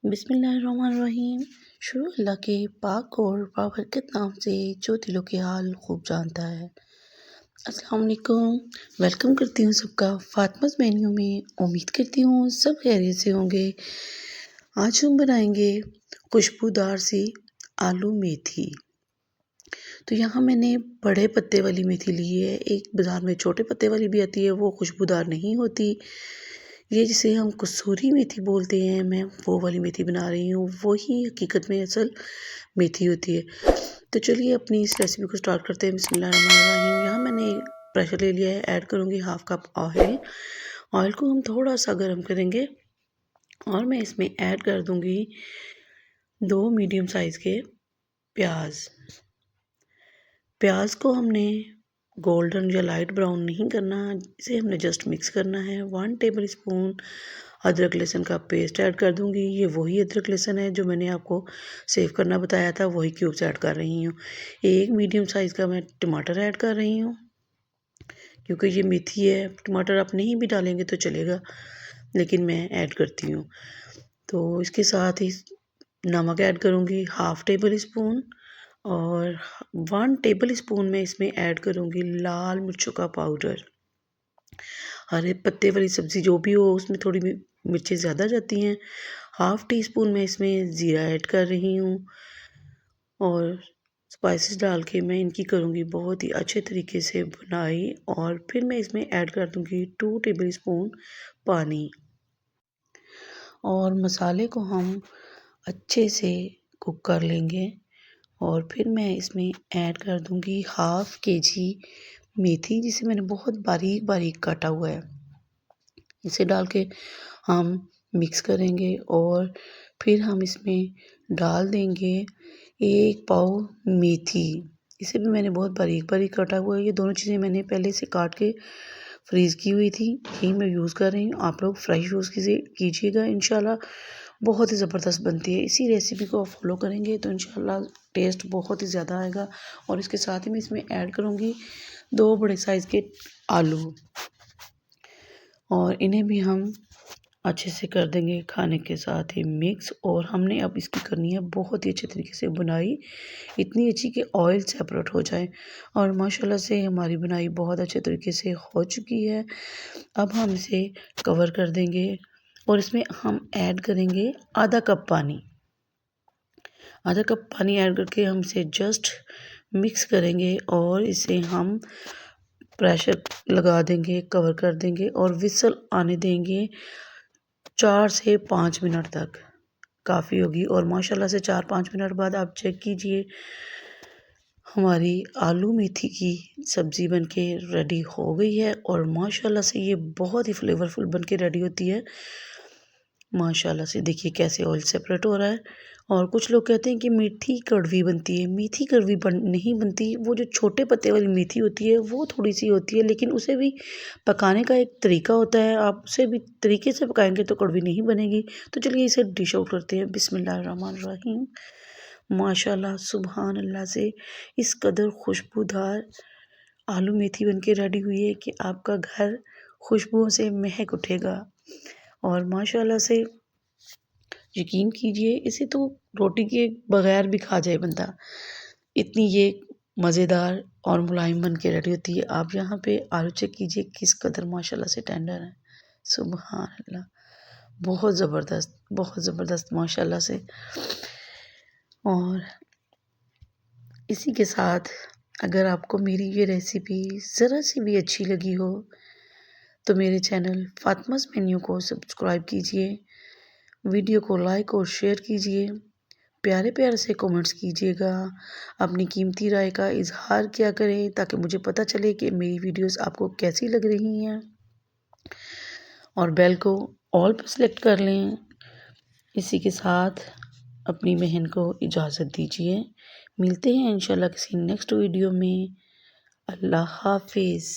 बिस्मिल्लाहिर्रहमानिर्रहीम। शुरू अल्लाह के पाक और बाबरकत नाम से जो दिलों के हाल खूब जानता है। अस्सलाम वालेकुम। वेलकम करती हूँ सबका फातिमा's मेन्यू में। उम्मीद करती हूँ सब खैरियत से होंगे। आज हम बनाएंगे खुशबूदार सी आलू मेथी। तो यहाँ मैंने बड़े पत्ते वाली मेथी ली है। एक बाज़ार में छोटे पत्ते वाली भी आती है, वो खुशबूदार नहीं होती। ये जिसे हम कसूरी मेथी बोलते हैं, मैं वो वाली मेथी बना रही हूँ। वही हकीकत में असल मेथी होती है। तो चलिए अपनी इस रेसिपी को स्टार्ट करते हैं। बिस्मिल्लाहिर्रहमानिर्रहीम। यहाँ मैंने प्रेशर ले लिया है। ऐड करूँगी 1/2 कप ऑयल। ऑयल को हम थोड़ा सा गर्म करेंगे और मैं इसमें ऐड कर दूँगी 2 मीडियम साइज़ के प्याज। प्याज को हमने गोल्डन या लाइट ब्राउन नहीं करना, इसे हमने जस्ट मिक्स करना है। 1 टेबल स्पून अदरक लहसुन का पेस्ट ऐड कर दूंगी। ये वही अदरक लहसुन है जो मैंने आपको सेव करना बताया था, वही क्यूब्स ऐड कर रही हूँ। एक मीडियम साइज़ का मैं टमाटर ऐड कर रही हूँ, क्योंकि ये मेथी है। टमाटर आप नहीं भी डालेंगे तो चलेगा, लेकिन मैं ऐड करती हूँ। तो इसके साथ ही नमक ऐड करूँगी 1/2 टेबल स्पून, और 1 टेबल स्पून में इसमें ऐड करूँगी लाल मिर्चों का पाउडर। हरे पत्ते वाली सब्ज़ी जो भी हो उसमें थोड़ी मिर्चें ज़्यादा जाती हैं। 1/2 टी स्पून मैं इसमें ज़ीरा ऐड कर रही हूँ, और स्पाइसेस डाल के मैं इनकी करूँगी बहुत ही अच्छे तरीके से बुनाई। और फिर मैं इसमें ऐड कर दूँगी 2 टेबल स्पून पानी, और मसाले को हम अच्छे से कुक कर लेंगे। और फिर मैं इसमें ऐड कर दूंगी 1/2 kg मेथी, जिसे मैंने बहुत बारीक बारीक काटा हुआ है। इसे डाल के हम मिक्स करेंगे, और फिर हम इसमें डाल देंगे 1 पाव मेथी। इसे भी मैंने बहुत बारीक बारीक काटा हुआ है। ये दोनों चीज़ें मैंने पहले से काट के फ्रीज़ की हुई थी, यही मैं यूज़ कर रही हूँ। आप लोग फ्रेश यूज़ कीजिएगा, इंशाल्लाह बहुत ही ज़बरदस्त बनती है। इसी रेसिपी को आप फॉलो करेंगे तो इंशाल्लाह टेस्ट बहुत ही ज़्यादा आएगा। और इसके साथ ही मैं इसमें ऐड करूँगी 2 बड़े साइज़ के आलू, और इन्हें भी हम अच्छे से कर देंगे खाने के साथ ही मिक्स। और हमने अब इसकी करनी है बहुत ही अच्छे तरीके से बुनाई, इतनी अच्छी कि ऑयल सेपरेट हो जाए। और माशाल्लाह से हमारी बुनाई बहुत अच्छे तरीके से हो चुकी है। अब हम इसे कवर कर देंगे, और इसमें हम ऐड करेंगे आधा कप पानी। आधा कप पानी ऐड करके हम इसे जस्ट मिक्स करेंगे, और इसे हम प्रेशर लगा देंगे, कवर कर देंगे, और विसल आने देंगे 4 से 5 मिनट तक, काफ़ी होगी। और माशाल्लाह से 4-5 मिनट बाद आप चेक कीजिए, हमारी आलू मेथी की सब्ज़ी बनके रेडी हो गई है। और माशाल्लाह से ये बहुत ही फ्लेवरफुल बनके रेडी होती है। माशाल्लाह से देखिए कैसे ऑयल सेपरेट हो रहा है। और कुछ लोग कहते हैं कि मेथी कड़वी बनती है, मेथी कड़वी नहीं बनती। वो जो छोटे पत्ते वाली मेथी होती है वो थोड़ी सी होती है, लेकिन उसे भी पकाने का एक तरीका होता है। आप उसे भी तरीके से पकाएंगे तो कड़वी नहीं बनेगी। तो चलिए इसे डिश आउट करते हैं। बिस्मिल्लाहिर्रहमानिर्रहीम। माशाल्लाह सुभान अल्लाह से इस कदर खुशबूदार आलू मेथी बनके रेडी हुई है कि आपका घर खुशबुओं से महक उठेगा। और माशाल्लाह से यकीन कीजिए, इसे तो रोटी के बगैर भी खा जाए बंदा, इतनी ये मज़ेदार और मुलायम बन के रेडी होती है। आप यहाँ पे आलू चेक कीजिए किस कदर माशाल्लाह से टेंडर है। सुभान अल्लाह, बहुत ज़बरदस्त माशाल्लाह से। और इसी के साथ अगर आपको मेरी ये रेसिपी ज़रा सी भी अच्छी लगी हो तो मेरे चैनल फातिमा's मेन्यू को सब्सक्राइब कीजिए, वीडियो को लाइक और शेयर कीजिए, प्यारे प्यारे से कमेंट्स कीजिएगा, अपनी कीमती राय का इजहार किया करें ताकि मुझे पता चले कि मेरी वीडियोस आपको कैसी लग रही हैं। और बेल को ऑल पर सेलेक्ट कर लें। इसी के साथ अपनी बहन को इजाज़त दीजिए। मिलते हैं इंशाल्लाह किसी नेक्स्ट वीडियो में। अल्लाह हाफिज़।